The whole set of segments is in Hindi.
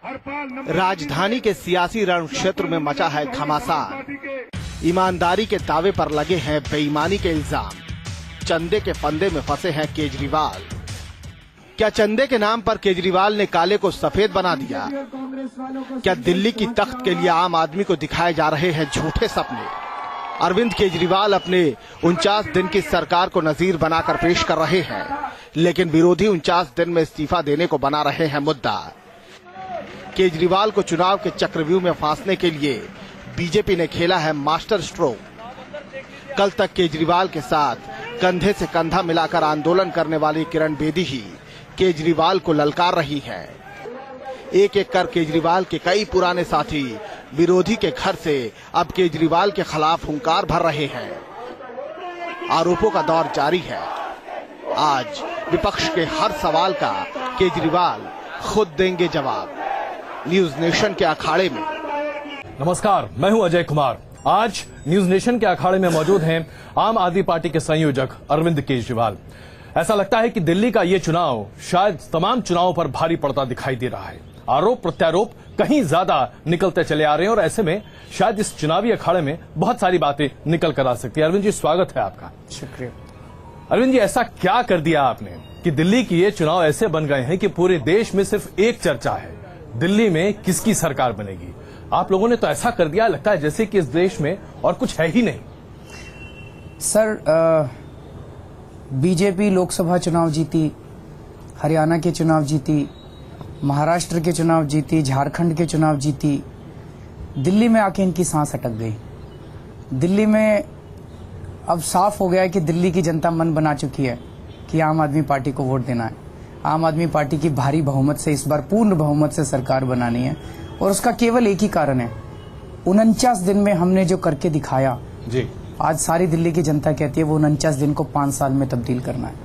राजधानी के सियासी रण क्षेत्र में मचा है घमासान। ईमानदारी के दावे पर लगे हैं बेईमानी के इल्जाम। चंदे के फंदे में फंसे हैं केजरीवाल। क्या चंदे के नाम पर केजरीवाल ने काले को सफेद बना दिया? क्या दिल्ली की तख्त के लिए आम आदमी को दिखाए जा रहे हैं झूठे सपने? अरविंद केजरीवाल अपने 49 दिन की सरकार को नजीर बनाकर पेश कर रहे हैं, लेकिन विरोधी 49 दिन में इस्तीफा देने को बना रहे हैं मुद्दा। केजरीवाल को चुनाव के चक्रव्यूह में फांसने के लिए बीजेपी ने खेला है मास्टर स्ट्रोक। कल तक केजरीवाल के साथ कंधे से कंधा मिलाकर आंदोलन करने वाली किरण बेदी ही केजरीवाल को ललकार रही है। एक एक कर केजरीवाल के कई पुराने साथी विरोधी के घर से अब केजरीवाल के खिलाफ हुंकार भर रहे हैं। आरोपों का दौर जारी है। आज विपक्ष के हर सवाल का केजरीवाल खुद देंगे जवाब। न्यूज नेशन के अखाड़े में। नमस्कार, मैं हूं अजय कुमार। आज न्यूज नेशन के अखाड़े में मौजूद हैं आम आदमी पार्टी के संयोजक अरविंद केजरीवाल। ऐसा लगता है कि दिल्ली का ये चुनाव शायद तमाम चुनावों पर भारी पड़ता दिखाई दे रहा है। आरोप प्रत्यारोप कहीं ज्यादा निकलते चले आ रहे हैं और ऐसे में शायद इस चुनावी अखाड़े में बहुत सारी बातें निकल कर आ सकती है। अरविंद जी, स्वागत है आपका। शुक्रिया। अरविंद जी, ऐसा क्या कर दिया आपने कि दिल्ली की ये चुनाव ऐसे बन गए हैं कि पूरे देश में सिर्फ एक चर्चा है, दिल्ली में किसकी सरकार बनेगी? आप लोगों ने तो ऐसा कर दिया, लगता है जैसे कि इस देश में और कुछ है ही नहीं। सर, बीजेपी लोकसभा चुनाव जीती, हरियाणा के चुनाव जीती, महाराष्ट्र के चुनाव जीती, झारखंड के चुनाव जीती। दिल्ली में आके इनकी सांस अटक गई। दिल्ली में अब साफ हो गया है कि दिल्ली की जनता मन बना चुकी है कि आम आदमी पार्टी को वोट देना है। आम आदमी पार्टी की भारी बहुमत से, इस बार पूर्ण बहुमत से सरकार बनानी है और उसका केवल एक ही कारण है, 49 दिन में हमने जो करके दिखाया जी। आज सारी दिल्ली की जनता कहती है वो 49 दिन को 5 साल में तब्दील करना है।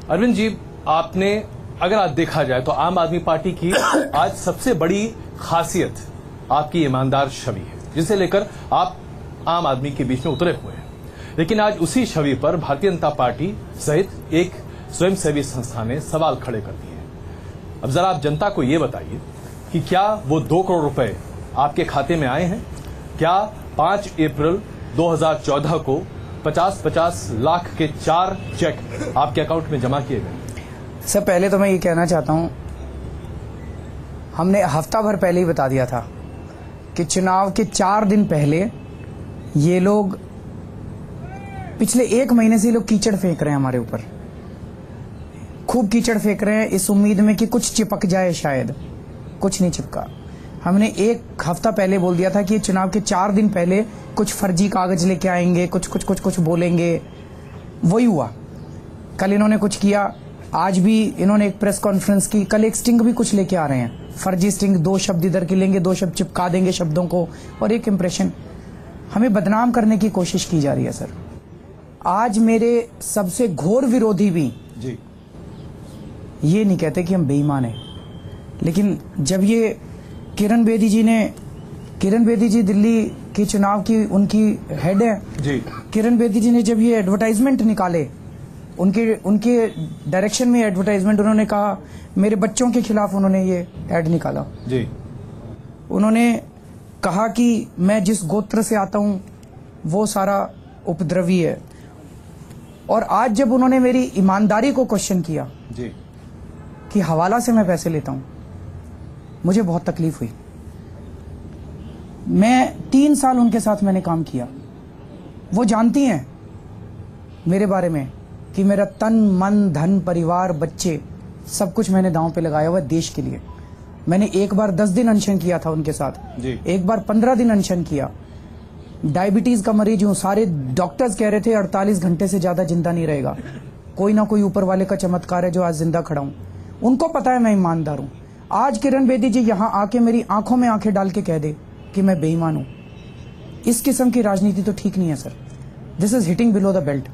अरविंद जी, आपने अगर आज देखा जाए तो आम आदमी पार्टी की आज सबसे बड़ी खासियत आपकी ईमानदार छवि है, जिसे लेकर आप आम आदमी के बीच में उतरे हुए हैं। लेकिन आज उसी छवि पर भारतीय जनता पार्टी सहित एक स्वयंसेवी संस्था ने सवाल खड़े कर दिए हैं। अब जरा आप जनता को ये बताइए कि क्या वो 2 करोड़ रुपए आपके खाते में आए हैं? क्या 5 अप्रैल 2014 को 50-50 लाख के 4 चेक आपके अकाउंट में जमा किए गए? सर, पहले तो मैं ये कहना चाहता हूं, हमने हफ्ता भर पहले ही बता दिया था कि चुनाव के 4 दिन पहले ये लोग, पिछले 1 महीने से ये लोग कीचड़ फेंक रहे हैं हमारे ऊपर। खूब कीचड़ फेंक रहे हैं इस उम्मीद में कि कुछ चिपक जाए, शायद कुछ नहीं चिपका। हमने 1 हफ्ता पहले बोल दिया था कि चुनाव के 4 दिन पहले कुछ फर्जी कागज लेके आएंगे, कुछ बोलेंगे। वही हुआ। कल इन्होंने कुछ किया, आज भी इन्होंने एक प्रेस कॉन्फ्रेंस की। कल एक स्टिंग भी कुछ लेके आ रहे हैं, फर्जी स्टिंग। 2 शब्द इधर के लेंगे, 2 शब्द चिपका देंगे शब्दों को और एक इंप्रेशन। हमें बदनाम करने की कोशिश की जा रही है सर। आज मेरे सबसे घोर विरोधी भी जी ये नहीं कहते कि हम बेईमान हैं, लेकिन जब ये किरण बेदी जी दिल्ली के चुनाव की उनकी हेड है जी। किरण बेदी जी ने जब ये एडवर्टाइजमेंट निकाले, उनके डायरेक्शन में एडवर्टाइजमेंट, उन्होंने कहा, मेरे बच्चों के खिलाफ उन्होंने ये एड निकाला जी। उन्होंने कहा कि मैं जिस गोत्र से आता हूं वो सारा उपद्रवी है। और आज जब उन्होंने मेरी ईमानदारी को क्वेश्चन किया जी कि हवाला से मैं पैसे लेता हूं, मुझे बहुत तकलीफ हुई। मैं 3 साल उनके साथ मैंने काम किया। वो जानती हैं मेरे बारे में कि मेरा तन मन धन परिवार बच्चे सब कुछ मैंने दांव पे लगाया हुआ देश के लिए। मैंने एक बार 10 दिन अनशन किया था उनके साथ जी। एक बार 15 दिन अनशन किया। डायबिटीज का मरीज हूं, सारे डॉक्टर्स कह रहे थे 48 घंटे से ज्यादा जिंदा नहीं रहेगा। कोई ना कोई ऊपर वाले का चमत्कार है जो आज जिंदा खड़ा हूं। उनको पता है मैं ईमानदार हूं। आज किरण बेदी जी यहां आके मेरी आंखों में आंखें डाल के कह दे कि मैं बेईमान हूं, इस किस्म की राजनीति तो ठीक नहीं है sir. This is hitting below the belt.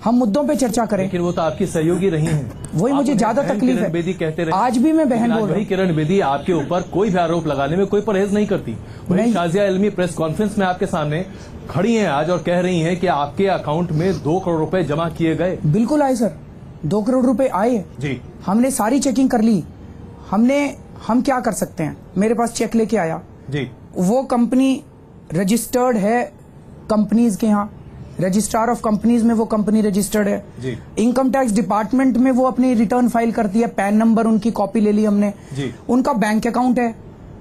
हम मुद्दों पे चर्चा करें। लेकिन वो तो आपकी सहयोगी रही हैं। वही मुझे ज्यादा तकलीफ है। बेदी कहते रहे, आज भी मैं बहन बोल रही हूं। किरण बेदी आपके ऊपर कोई भी आरोप लगाने में कोई परहेज नहीं करती। वही शाजिया इल्मी प्रेस कॉन्फ्रेंस में आपके सामने खड़ी हैं आज और कह रही हैं कि आपके अकाउंट में 2 करोड़ रुपए जमा किए गए। बिल्कुल आए सर, 2 करोड़ रुपए आए जी। हमने सारी चेकिंग कर ली। हमने हम क्या कर सकते हैं? मेरे पास चेक लेके आया जी, वो कंपनी रजिस्टर्ड है कंपनीज के यहाँ, रजिस्ट्रार ऑफ कंपनीज में वो कंपनी रजिस्टर्ड है जी। इनकम टैक्स डिपार्टमेंट में वो अपनी रिटर्न फाइल करती है, पैन नंबर उनकी कॉपी ले ली हमने जी। उनका बैंक अकाउंट है।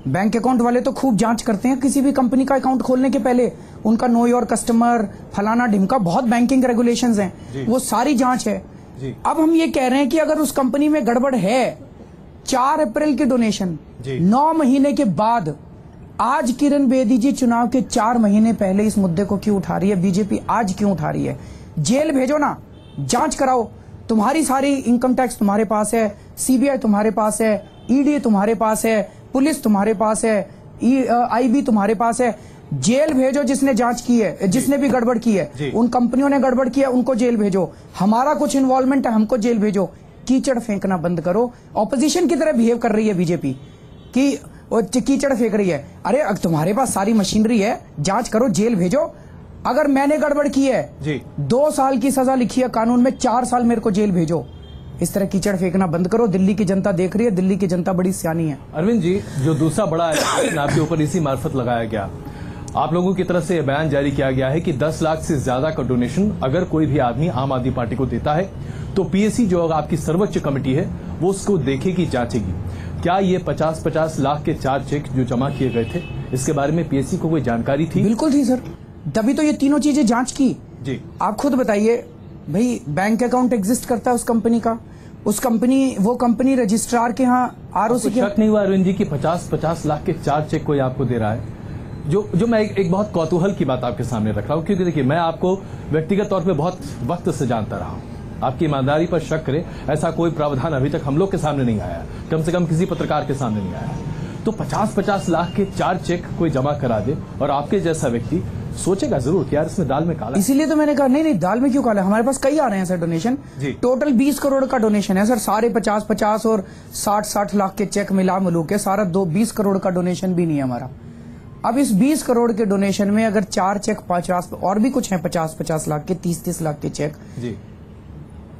बैंक अकाउंट वाले तो खूब जांच करते हैं किसी भी कंपनी का अकाउंट खोलने के पहले, उनका नो योर कस्टमर फलाना ढिमका, बहुत बैंकिंग रेगुलेशंस हैं, वो सारी जांच है जी। अब हम ये कह रहे हैं कि अगर उस कंपनी में गड़बड़ है, 4 अप्रैल की डोनेशन, जी। 9 महीने के बाद, आज किरण बेदी जी चुनाव के 4 महीने पहले इस मुद्दे को क्यों उठा रही है बीजेपी? आज क्यों उठा रही है? जेल भेजो ना, जांच कराओ, तुम्हारी सारी इनकम टैक्स तुम्हारे पास है, सीबीआई तुम्हारे पास है, ईडी तुम्हारे पास है, पुलिस तुम्हारे पास है, आईबी तुम्हारे पास है, जेल भेजो जिसने जांच की है, जिसने भी गड़बड़ की है, उन कंपनियों ने गड़बड़ किया उनको जेल भेजो, हमारा कुछ इन्वॉल्वमेंट है हमको जेल भेजो। कीचड़ फेंकना बंद करो। ऑपोजिशन की तरह बिहेव कर रही है बीजेपी कि वो कीचड़ फेंक रही है। अरे तुम्हारे पास सारी मशीनरी है, जांच करो, जेल भेजो। अगर मैंने गड़बड़ की है जी, 2 साल की सजा लिखी है कानून में, 4 साल मेरे को जेल भेजो। इस तरह कीचड़ फेंकना बंद करो। दिल्ली की जनता देख रही है, दिल्ली की जनता बड़ी सियानी है। अरविंद जी, जो दूसरा बड़ा एलिगेशन आपके ऊपर इसी मार्फत लगाया गया, आप लोगों की तरफ से यह बयान जारी किया गया है कि 10 लाख से ज्यादा का डोनेशन अगर कोई भी आदमी आम आदमी पार्टी को देता है तो पीएससी जो आपकी सर्वोच्च कमेटी है वो उसको देखेगी, जांचेगी। क्या ये 50-50 लाख के 4 चेक जो जमा किए गए थे, इसके बारे में पीएससी को कोई जानकारी थी? बिल्कुल थी सर, तभी तो ये तीनों चीजें जांच की। जी, आप खुद बताइए भाई, बैंक अकाउंट एग्जिस्ट करता है उस कंपनी का, वो कंपनी रजिस्ट्रार के यहाँ आरओसी के। शक नहीं हुआ अरविंद जी की 50-50 लाख के 4 चेक कोई आपको दे रहा है? जो मैं एक बहुत कौतूहल की बात आपके सामने रख रहा हूं, क्योंकि देखिए मैं आपको व्यक्तिगत तौर पे बहुत वक्त से जानता रहा हूं। आपकी ईमानदारी पर शक करे ऐसा कोई प्रावधान अभी तक हम लोग के सामने नहीं आया, कम से कम किसी पत्रकार के सामने नहीं आया। तो 50-50 लाख के 4 चेक कोई जमा करा दे और आपके जैसा व्यक्ति सोचेगा जरूर कि यार इसमें दाल में काला। इसीलिए तो मैंने कहा नहीं दाल में क्यों काला, हमारे पास कई आ रहे हैं सर डोनेशन। टोटल 20 करोड़ का डोनेशन है सर, सारे 50-50 और 60-60 लाख के चेक मिला मिलू के सारा 20 करोड़ का डोनेशन भी नहीं है हमारा। अब इस 20 करोड़ के डोनेशन में अगर 4 चेक 50 और भी कुछ है 50-50 लाख के, 30-30 लाख के चेक जी,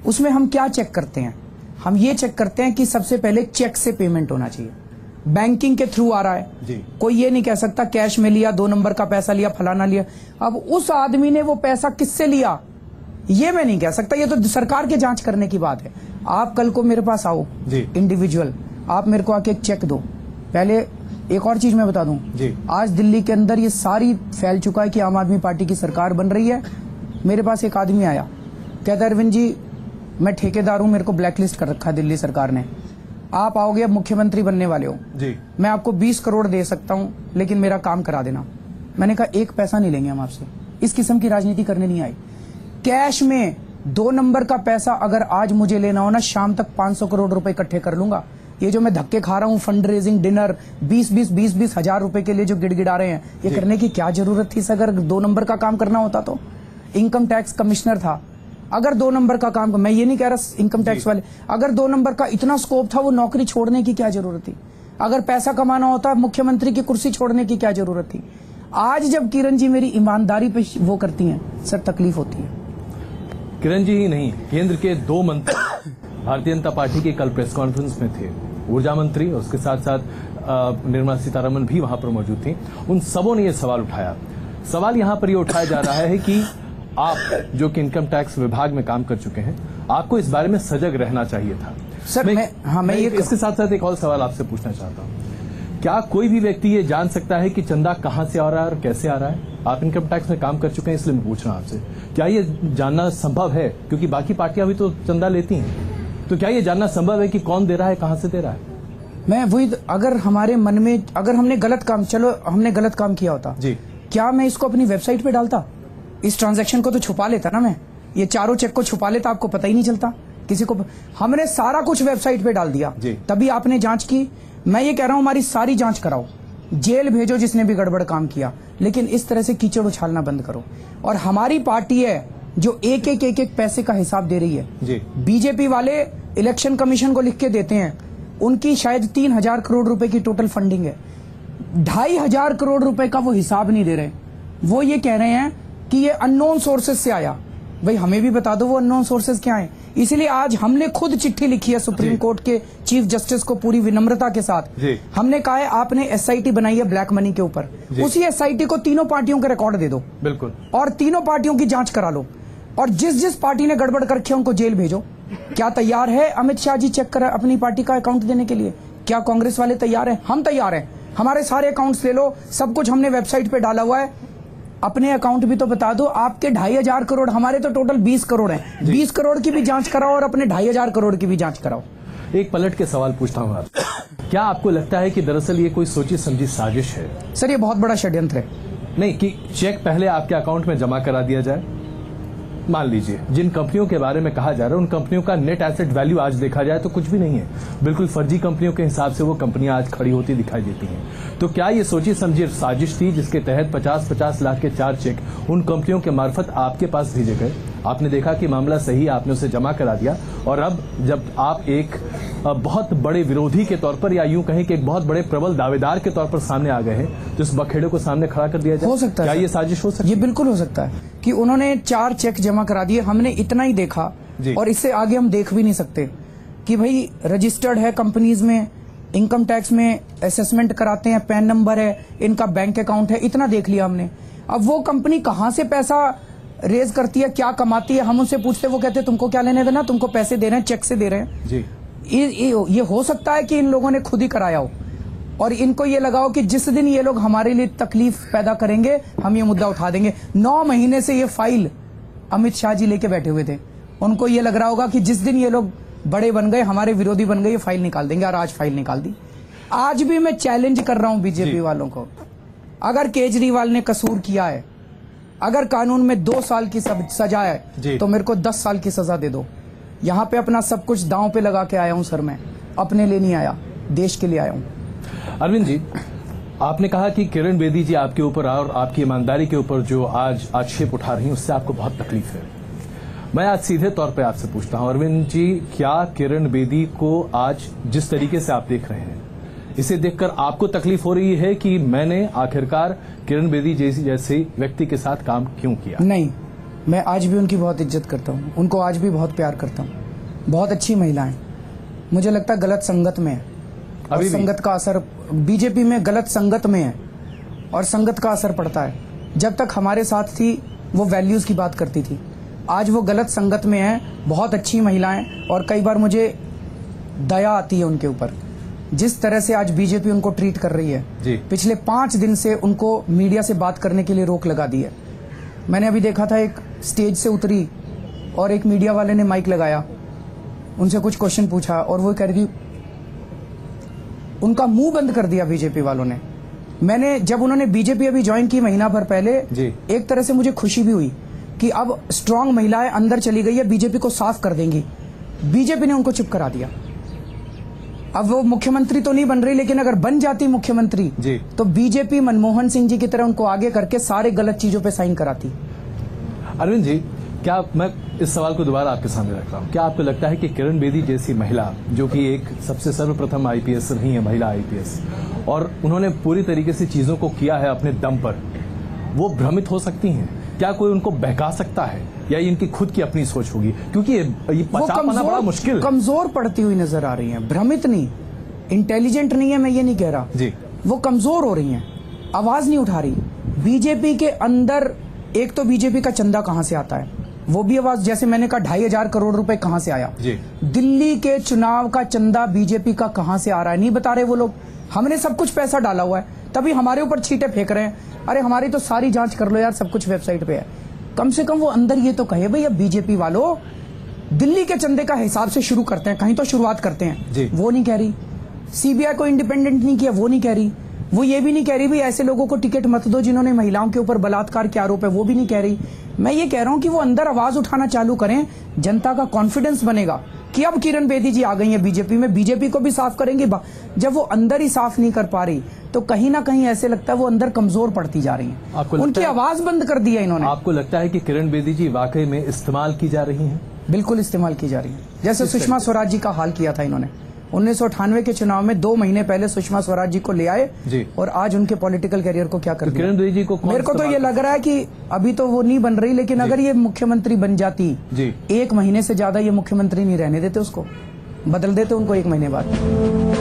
उसमें हम क्या चेक करते हैं? हम ये चेक करते हैं कि सबसे पहले चेक से पेमेंट होना चाहिए, बैंकिंग के थ्रू आ रहा है जी। कोई ये नहीं कह सकता कैश में लिया, 2 नंबर का पैसा लिया, फलाना लिया। अब उस आदमी ने वो पैसा किससे लिया ये मैं नहीं कह सकता, ये तो सरकार के जांच करने की बात है। आप कल को मेरे पास आओ इंडिविजुअल, आप मेरे को आके एक चेक दो। पहले एक और चीज मैं बता दूं, आज दिल्ली के अंदर ये सारी फैल चुका है कि आम आदमी पार्टी की सरकार बन रही है। मेरे पास एक आदमी आया, कहता अरविंद जी मैं ठेकेदार हूं, मेरे को ब्लैकलिस्ट कर रखा है दिल्ली सरकार ने, आप आओगे अब मुख्यमंत्री बनने वाले हो जी, मैं आपको 20 करोड़ दे सकता हूं लेकिन मेरा काम करा देना। मैंने कहा 1 पैसा नहीं लेंगे हम आपसे, इस किस्म की राजनीति करने नहीं आई। कैश में 2 नंबर का पैसा अगर आज मुझे लेना हो ना, शाम तक 500 करोड़ रुपए इकट्ठे कर लूंगा। ये जो मैं धक्के खा रहा हूं, फंड रेजिंग, डिनर, 20-20 हजार रुपए के लिए जो गिड़गिड़ा रहे हैं, ये करने की क्या जरूरत थी? अगर 2 नंबर का काम करना होता तो इनकम टैक्स कमिश्नर था, अगर 2 नंबर का काम, मैं ये नहीं कह रहा इनकम टैक्स वाले, अगर 2 नंबर का इतना स्कोप था, वो नौकरी छोड़ने की क्या जरूरत थी? अगर पैसा कमाना होता, मुख्यमंत्री की कुर्सी छोड़ने की क्या जरूरत थी? आज जब किरण जी मेरी ईमानदारी पे वो करती हैं सर, तकलीफ होती है। किरण जी ही नहीं, केंद्र के 2 मंत्री भारतीय जनता पार्टी के कल प्रेस कॉन्फ्रेंस में थे, ऊर्जा मंत्री और उसके साथ साथ निर्मला सीतारमण भी वहां पर मौजूद थी। उन सबों ने यह सवाल उठाया। सवाल यहां पर यह उठाया जा रहा है कि आप जो कि इनकम टैक्स विभाग में काम कर चुके हैं, आपको इस बारे में सजग रहना चाहिए था। सर मैं इसके साथ साथ एक और सवाल आपसे पूछना चाहता हूं, क्या कोई भी व्यक्ति ये जान सकता है कि चंदा कहां से आ रहा है और कैसे आ रहा है? आप इनकम टैक्स में काम कर चुके हैं इसलिए मैं पूछ रहा हूं आपसे, क्या ये जानना संभव है? क्योंकि बाकी पार्टियां भी तो चंदा लेती हैं, तो क्या ये जानना संभव है कि कौन दे रहा है, कहां से दे रहा है? मैं वही, अगर हमारे मन में, अगर हमने गलत काम, चलो हमने गलत काम किया होता जी, क्या मैं इसको अपनी वेबसाइट पे डालता? इस ट्रांजैक्शन को तो छुपा लेता ना, मैं ये चारों चेक को छुपा लेता, आपको पता ही नहीं चलता किसी को। हमने सारा कुछ वेबसाइट पे डाल दिया, तभी आपने जांच की। मैं ये कह रहा हूं हमारी सारी जांच कराओ, जेल भेजो जिसने भी गड़बड़ काम किया, लेकिन इस तरह से कीचड़ उछालना बंद करो। और हमारी पार्टी है जो एक पैसे का हिसाब दे रही है। बीजेपी वाले इलेक्शन कमीशन को लिख के देते हैं, उनकी शायद 3000 करोड़ रुपए की टोटल फंडिंग है, 2500 करोड़ रुपए का वो हिसाब नहीं दे रहे। वो ये कह रहे हैं कि ये अननोन सोर्सेज से आया। भाई हमें भी बता दो वो अननोन सोर्सेज क्या है। इसीलिए आज हमने खुद चिट्ठी लिखी है सुप्रीम कोर्ट के चीफ जस्टिस को पूरी विनम्रता के साथ। हमने कहा है आपने एसआईटी बनाई है ब्लैक मनी के ऊपर, उसी एसआईटी को तीनों पार्टियों के रिकॉर्ड दे दो, बिल्कुल, और तीनों पार्टियों की जांच करा लो, और जिस जिस पार्टी ने गड़बड़ कर रखी है उनको जेल भेजो। क्या तैयार है अमित शाह जी चेक कर अपनी पार्टी का अकाउंट देने के लिए? क्या कांग्रेस वाले तैयार हैं? हम तैयार हैं। हमारे सारे अकाउंट्स ले लो, सब कुछ हमने वेबसाइट पे डाला हुआ है। अपने अकाउंट भी तो बता दो। आपके 2,500 करोड़, हमारे तो टोटल 20 करोड़ हैं। 20 करोड़ की भी जांच कराओ और अपने 2,500 करोड़ की भी जांच कराओ। एक पलट के सवाल पूछता हूं आप, क्या आपको लगता है कि दरअसल ये कोई सोची समझी साजिश है? सर ये बहुत बड़ा षड्यंत्र है। नहीं कि चेक पहले आपके अकाउंट में जमा करा दिया जाए। मान लीजिए जिन कंपनियों के बारे में कहा जा रहा है उन कंपनियों का नेट एसेट वैल्यू आज देखा जाए तो कुछ भी नहीं है, बिल्कुल फर्जी कंपनियों के हिसाब से वो कंपनियां आज खड़ी होती दिखाई देती हैं। तो क्या ये सोची समझी साजिश थी जिसके तहत 50-50 लाख के 4 चेक उन कंपनियों के मार्फत आपके पास भेजे गए? आपने देखा कि मामला सही, आपने उसे जमा करा दिया, और अब जब आप एक बहुत बड़े विरोधी के तौर पर, या यूं कहें कि एक बहुत बड़े प्रबल दावेदार के तौर पर सामने आ गए हैं, तो इस बखेड़े को सामने खड़ा कर दिया जाए। हो सकता है, क्या ये साजिश हो सकती है? ये बिल्कुल हो सकता है कि उन्होंने 4 चेक जमा करा दिए। हमने इतना ही देखा और इससे आगे हम देख भी नहीं सकते कि भाई रजिस्टर्ड है कंपनीज में, इनकम टैक्स में असेसमेंट कराते हैं, पैन नंबर है, इनका बैंक अकाउंट है, इतना देख लिया हमने। अब वो कंपनी कहां से पैसा रेज करती है, क्या कमाती है, हम उनसे पूछते, वो कहते तुमको क्या लेने देना, तुमको पैसे दे रहे हैं, चेक से दे रहे हैं जी। ये हो सकता है कि इन लोगों ने खुद ही कराया हो, और इनको ये लगाओ कि जिस दिन ये लोग हमारे लिए तकलीफ पैदा करेंगे हम ये मुद्दा उठा देंगे। 9 महीने से ये फाइल अमित शाह जी लेके बैठे हुए थे। उनको ये लग रहा होगा कि जिस दिन ये लोग बड़े बन गए, हमारे विरोधी बन गए, ये फाइल निकाल देंगे, और आज फाइल निकाल दी। आज भी मैं चैलेंज कर रहा हूं बीजेपी वालों को, अगर केजरीवाल ने कसूर किया है, अगर कानून में 2 साल की सजा है तो मेरे को 10 साल की सजा दे दो। यहां पे अपना सब कुछ दांव पे लगा के आया हूं सर, मैं अपने लिए नहीं आया, देश के लिए आया हूं। अरविंद जी, आपने कहा कि किरण बेदी जी आपके ऊपर और आपकी ईमानदारी के ऊपर जो आज आक्षेप उठा रही हैं उससे आपको बहुत तकलीफ है। मैं आज सीधे तौर पे आपसे पूछता हूं, अरविंद जी, क्या किरण बेदी को आज जिस तरीके से आप देख रहे हैं, इसे देखकर आपको तकलीफ हो रही है कि मैंने आखिरकार किरण बेदी जैसे व्यक्ति के साथ काम क्यों किया? नहीं, मैं आज भी उनकी बहुत इज्जत करता हूं, उनको आज भी बहुत प्यार करता हूं। बहुत अच्छी महिला है। मुझे लगता है गलत संगत में है, और संगत का असर बीजेपी में, गलत संगत में है और संगत का असर पड़ता है। जब तक हमारे साथ थी वो वैल्यूज की बात करती थी, आज वो गलत संगत में है। बहुत अच्छी महिलाएं, और कई बार मुझे दया आती है उनके ऊपर, जिस तरह से आज बीजेपी उनको ट्रीट कर रही है जी। पिछले 5 दिन से उनको मीडिया से बात करने के लिए रोक लगा दी है। मैंने अभी देखा था, एक स्टेज से उतरी और एक मीडिया वाले ने माइक लगाया, उनसे कुछ क्वेश्चन पूछा और वो कह रही थी, उनका मुंह बंद कर दिया बीजेपी वालों ने। मैंने जब उन्होंने बीजेपी अभी ज्वाइन की महीना भर पहले जी। एक तरह से मुझे खुशी भी हुई कि अब स्ट्रांग महिलाएं अंदर चली गई है, बीजेपी को साफ कर देंगी। बीजेपी ने उनको चुप करा दिया। अब वो मुख्यमंत्री तो नहीं बन रही, लेकिन अगर बन जाती मुख्यमंत्री जी, तो बीजेपी मनमोहन सिंह जी की तरह उनको आगे करके सारे गलत चीजों पे साइन कराती। अरविंद जी, क्या मैं इस सवाल को दोबारा आपके सामने रख रहा हूं, क्या आपको लगता है कि किरण बेदी जैसी महिला, जो कि एक सबसे सर्वप्रथम आईपीएस रही है, महिला आईपीएस, और उन्होंने पूरी तरीके से चीजों को किया है अपने दम पर, वो भ्रमित हो सकती हैं? क्या कोई उनको बहका सकता है, या इनकी खुद की अपनी सोच होगी? क्योंकि ये पचा पाना बड़ा मुश्किल, कमजोर पड़ती हुई नजर आ रही हैं। भ्रमित नहीं, इंटेलिजेंट नहीं है, मैं ये नहीं कह रहा जी। वो कमजोर हो रही हैं, आवाज नहीं उठा रही। बीजेपी के अंदर एक तो बीजेपी का चंदा कहां से आता है, वो भी आवाज, जैसे मैंने कहा 2,500 करोड़ रुपए कहां से आया जी। दिल्ली के चुनाव का चंदा बीजेपी का कहां से आ रहा है, नहीं बता रहे वो लोग। हमने सब कुछ पैसा डाला हुआ है, तभी हमारे ऊपर छींटे फेंक रहे हैं। अरे हमारी तो सारी जांच कर लो यार, सब कुछ वेबसाइट पे है। कम से कम वो अंदर ये तो कहे, भाई अब बीजेपी वालों दिल्ली के चंदे का हिसाब से शुरू करते हैं, कहीं तो शुरुआत करते हैं जी। वो नहीं कह रही। सीबीआई को इंडिपेंडेंट नहीं किया, वो नहीं कह रही। वो ये भी नहीं कह रही भाई ऐसे लोगों को टिकट मत दो जिन्होंने महिलाओं के ऊपर बलात्कार के आरोप है, वो भी नहीं कह रही। मैं ये कह रहा हूं कि वो अंदर आवाज उठाना चालू करें, जनता का कॉन्फिडेंस बनेगा कि अब किरण बेदी जी आ गई है बीजेपी में, बीजेपी को भी साफ करेंगे। जब वो अंदर ही साफ नहीं कर पा रही तो कहीं ना कहीं ऐसे लगता है वो अंदर कमजोर पड़ती जा रही है। उनकी आवाज बंद कर दी है इन्होंने। आपको लगता है कि किरण बेदी जी वाकई में इस्तेमाल की जा रही हैं? बिल्कुल इस्तेमाल की जा रही है, जैसे सुषमा स्वराज जी का हाल किया था इन्होंने। 1998 के चुनाव में 2 महीने पहले सुषमा स्वराज जी को ले आए जी। और आज उनके पॉलिटिकल करियर को क्या कर दिया। किरण द्विवेदी जी को मेरे को तो ये लग रहा है कि अभी तो वो नहीं बन रही, लेकिन अगर ये मुख्यमंत्री बन जाती जी, 1 महीने से ज्यादा ये मुख्यमंत्री नहीं रहने देते, उसको बदल देते उनको 1 महीने बाद।